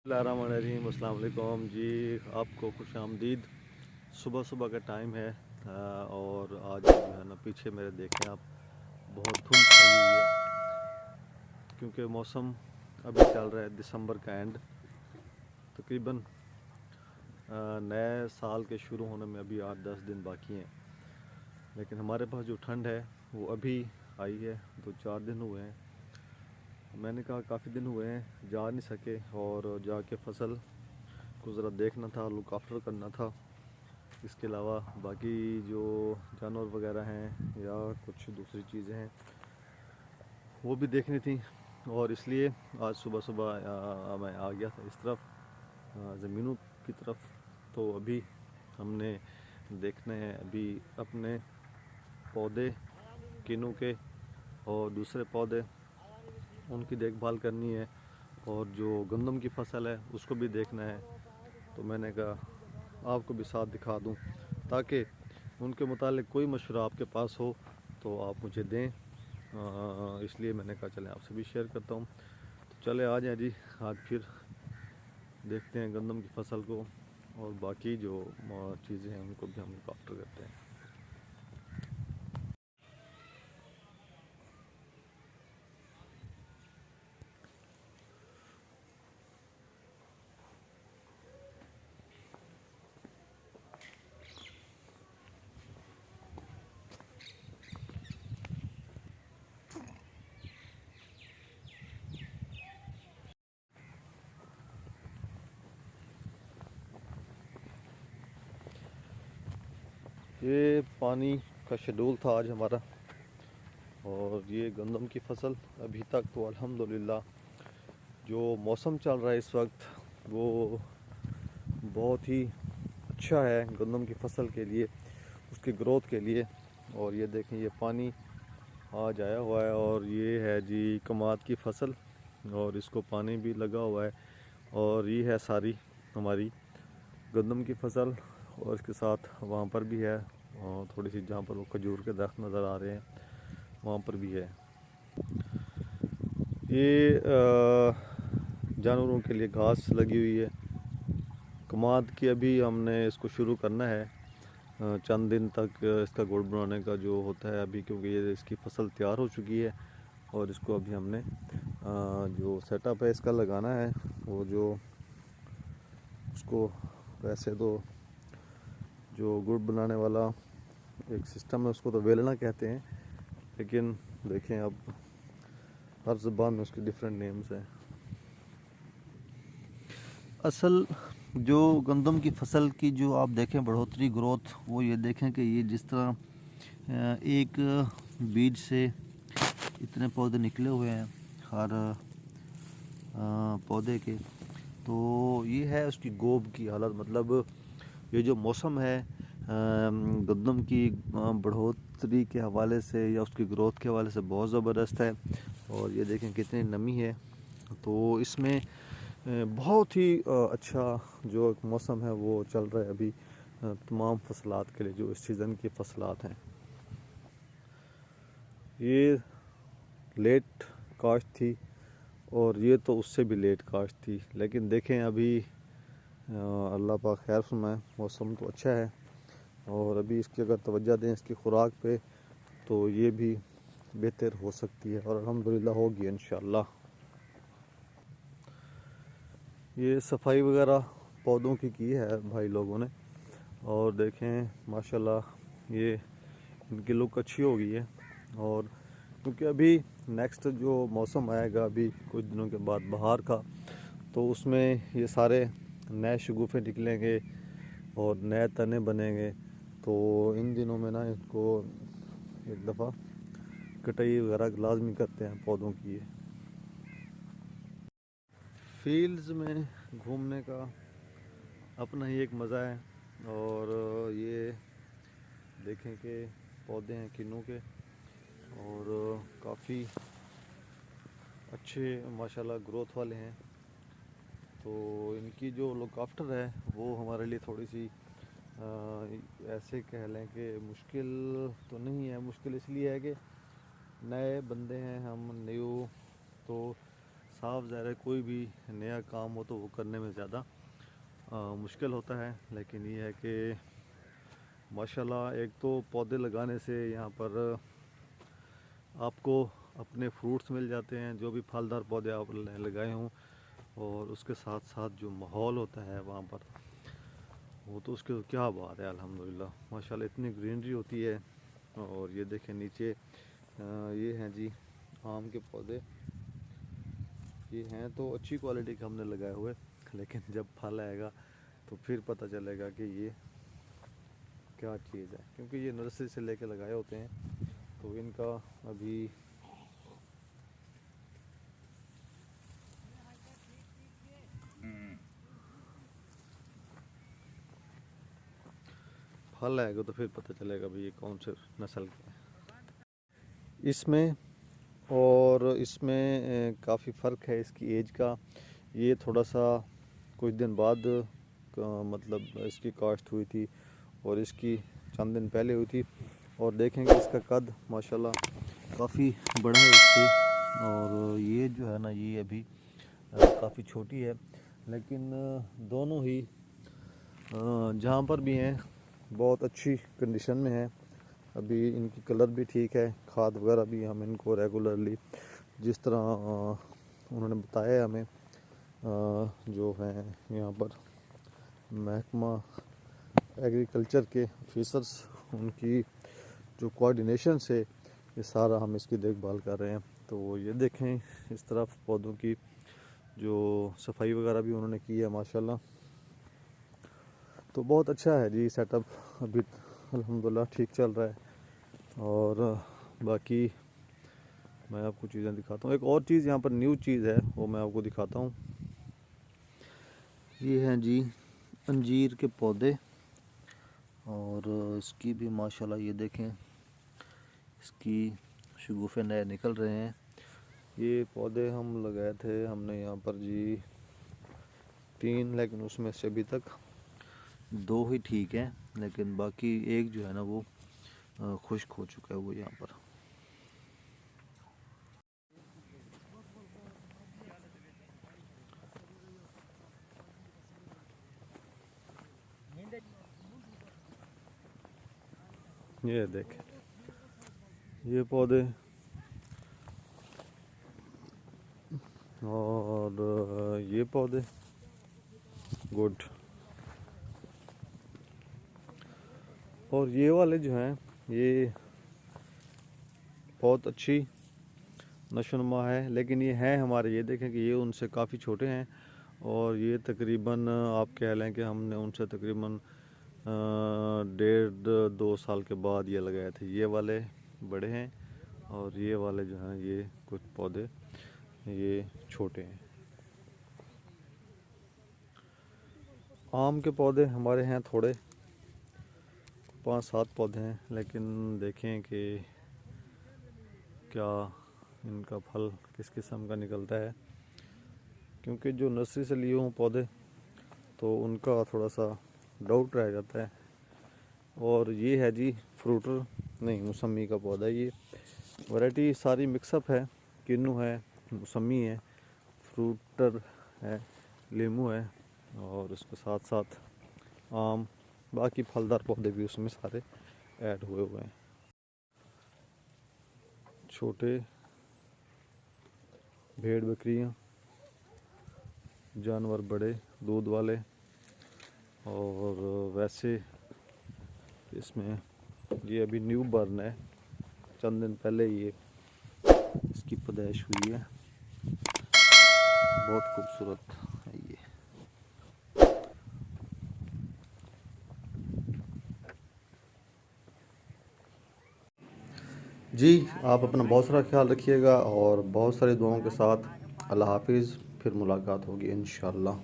बिस्मिल्लाहिर्रहमानिर्रहीम, अस्सलाम वालेकुम जी। आपको खुश आमदीद। सुबह सुबह का टाइम है और आज जो है ना पीछे मेरे देखें आप, बहुत धूप छाई हुई है क्योंकि मौसम अभी चल रहा है दिसंबर का एंड। तकरीबन नए साल के शुरू होने में अभी 8-10 दिन बाकी हैं, लेकिन हमारे पास जो ठंड है वो अभी आई है। 2-4 दिन हुए हैं। मैंने कहा काफ़ी दिन हुए हैं जा नहीं सके और जाके फसल को ज़रा देखना था, लुक आफ्टर करना था। इसके अलावा बाकी जो जानवर वगैरह हैं या कुछ दूसरी चीज़ें हैं वो भी देखनी थी, और इसलिए आज सुबह सुबह मैं आ गया था इस तरफ, ज़मीनों की तरफ। तो अभी हमने देखने हैं अभी अपने पौधे किन्नू के और दूसरे पौधे, उनकी देखभाल करनी है, और जो गंदम की फसल है उसको भी देखना है। तो मैंने कहा आपको भी साथ दिखा दूं, ताकि उनके मुतालिक कोई मशवरा आपके पास हो तो आप मुझे दें। इसलिए मैंने कहा चलें आपसे भी शेयर करता हूं। तो चले आ जाएं जी, आज फिर देखते हैं गंदम की फसल को, और बाकी जो चीज़ें हैं उनको भी हम लुक आफ्टर करते हैं। ये पानी का शेड्यूल था आज हमारा, और ये गंदम की फसल अभी तक तो अल्हम्दुलिल्लाह जो मौसम चल रहा है इस वक्त वो बहुत ही अच्छा है गंदम की फसल के लिए, उसकी ग्रोथ के लिए। और ये देखें ये पानी आज आया हुआ है, और ये है जी कमाद की फसल, और इसको पानी भी लगा हुआ है। और ये है सारी हमारी गंदम की फसल, और इसके साथ वहाँ पर भी है, और थोड़ी सी जहाँ पर वो खजूर के दरख्त नज़र आ रहे हैं वहाँ पर भी है। ये जानवरों के लिए घास लगी हुई है। कमाद की अभी हमने इसको शुरू करना है, चंद दिन तक इसका गुड़ बनाने का जो होता है अभी, क्योंकि ये इसकी फसल तैयार हो चुकी है, और इसको अभी हमने जो सेटअप है इसका लगाना है। वो जो उसको वैसे तो जो गुड़ बनाने वाला एक सिस्टम है उसको तो वेलना कहते हैं, लेकिन देखें अब हर ज़बान में उसके डिफरेंट नेम्स हैं। असल जो गंदम की फसल की जो आप देखें बढ़ोतरी ग्रोथ, वो ये देखें कि ये जिस तरह एक बीज से इतने पौधे निकले हुए हैं हर पौधे के। तो ये है उसकी गोब की हालत, मतलब ये जो मौसम है गंदम की बढ़ोतरी के हवाले से या उसकी ग्रोथ के हवाले से बहुत ज़बरदस्त है। और ये देखें कितनी नमी है, तो इसमें बहुत ही अच्छा जो मौसम है वो चल रहा है अभी तमाम फसलात के लिए जो इस सीज़न की फसलात हैं। ये लेट काश्त थी, और ये तो उससे भी लेट काश्त थी, लेकिन देखें अभी अल्लाह पाक खैर फरमाए, मौसम तो अच्छा है, और अभी इसकी अगर तवज्जो दें इसकी खुराक पे तो ये भी बेहतर हो सकती है, और अल्हम्दुलिल्लाह होगी इंशाअल्लाह। ये सफाई वगैरह पौधों की है भाई लोगों ने, और देखें माशाल्लाह ये इनकी लुक अच्छी हो गई है। और क्योंकि अभी नेक्स्ट जो मौसम आएगा अभी कुछ दिनों के बाद बहार का, तो उसमें ये सारे नए शगुफ़े निकलेंगे और नए तने बनेंगे। तो इन दिनों में ना इनको एक दफ़ा कटाई वगैरह लाजमी करते हैं पौधों की। फील्ड्स में घूमने का अपना ही एक मज़ा है, और ये देखें कि पौधे हैं किन्नू के, और काफ़ी अच्छे माशाल्लाह ग्रोथ वाले हैं। तो इनकी जो लुक आफ्टर है वो हमारे लिए थोड़ी सी ऐसे कह लें कि मुश्किल तो नहीं है। मुश्किल इसलिए है कि नए बंदे हैं हम, न्यू, तो साफ ज़ाहिर है कोई भी नया काम हो तो वो करने में ज़्यादा मुश्किल होता है, लेकिन ये है कि माशाल्लाह एक तो पौधे लगाने से यहाँ पर आपको अपने फ्रूट्स मिल जाते हैं, जो भी फलदार पौधे आप लगाए हों, और उसके साथ साथ जो माहौल होता है वहाँ पर, वो तो उसकी तो क्या बात है। अल्हम्दुलिल्लाह माशाल्लाह इतनी ग्रीनरी होती है। और ये देखें नीचे ये हैं जी आम के पौधे। ये हैं तो अच्छी क्वालिटी के हमने लगाए हुए, लेकिन जब फल आएगा तो फिर पता चलेगा कि ये क्या चीज़ है, क्योंकि ये नर्सरी से लेके लगाए होते हैं। तो इनका अभी फल आएगा तो फिर पता चलेगा भाई ये कौन से नस्ल का है। इसमें और इसमें काफ़ी फ़र्क है इसकी एज का। ये थोड़ा सा कुछ दिन बाद मतलब इसकी काश्त हुई थी, और इसकी चंद दिन पहले हुई थी। और देखेंगे इसका कद माशाल्लाह काफ़ी बड़ा है इससे। और ये जो है ना ये अभी काफ़ी छोटी है, लेकिन दोनों ही जहाँ पर भी हैं बहुत अच्छी कंडीशन में है। अभी इनकी कलर भी ठीक है, खाद वगैरह भी हम इनको रेगुलरली जिस तरह उन्होंने बताया है हमें, जो है यहाँ पर महकमा एग्रीकल्चर के ऑफिसर्स, उनकी जो कोऑर्डिनेशन से ये सारा हम इसकी देखभाल कर रहे हैं। तो ये देखें इस तरफ पौधों की जो सफाई वगैरह भी उन्होंने की है माशाल्लाह। तो बहुत अच्छा है जी सेटअप, अभी अल्हम्दुलिल्लाह ठीक चल रहा है। और बाकी मैं आपको चीज़ें दिखाता हूँ। एक और चीज़ यहाँ पर न्यू चीज़ है, वो मैं आपको दिखाता हूँ। ये हैं जी अंजीर के पौधे, और इसकी भी माशाल्लाह ये देखें इसकी शगुफ़े नए निकल रहे हैं। ये पौधे हम लगाए थे हमने यहाँ पर जी 3, लेकिन उसमें से अभी तक 2 ही ठीक हैं, लेकिन बाकी एक जो है ना वो खुश्क हो चुका है वो यहाँ पर। ये देख ये पौधे, और ये पौधे गुड, और ये वाले जो हैं ये बहुत अच्छी नशोनुमा है। लेकिन ये हैं हमारे, ये देखें कि ये उनसे काफ़ी छोटे हैं, और ये तकरीबन आप कह लें कि हमने उनसे तकरीबन 1.5-2 साल के बाद ये लगाए थे। ये वाले बड़े हैं, और ये वाले जो हैं ये कुछ पौधे ये छोटे हैं। आम के पौधे हमारे हैं थोड़े, 5-7 पौधे हैं, लेकिन देखें कि क्या इनका फल किस किस्म का निकलता है, क्योंकि जो नर्सरी से लिए हों पौधे तो उनका थोड़ा सा डाउट रह जाता है। और ये है जी फ्रूटर नहीं, मौसमी का पौधा। ये वैरायटी सारी मिक्सअप है, किन्नू है, मौसमी है, फ्रूटर है, लीमू है, और उसके साथ साथ आम, बाकी फलदार पौधे भी उसमें सारे ऐड हुए हुए हैं। छोटे भेड़ बकरियां, जानवर बड़े दूध वाले, और वैसे इसमें ये अभी न्यू बर्न है, चंद दिन पहले ये इसकी पैदाइश हुई है। बहुत खूबसूरत है ये। जी आप अपना बहुत सारा ख्याल रखिएगा, और बहुत सारी दुआओं के साथ अल्लाह हाफिज़। फिर मुलाकात होगी इंशाअल्लाह।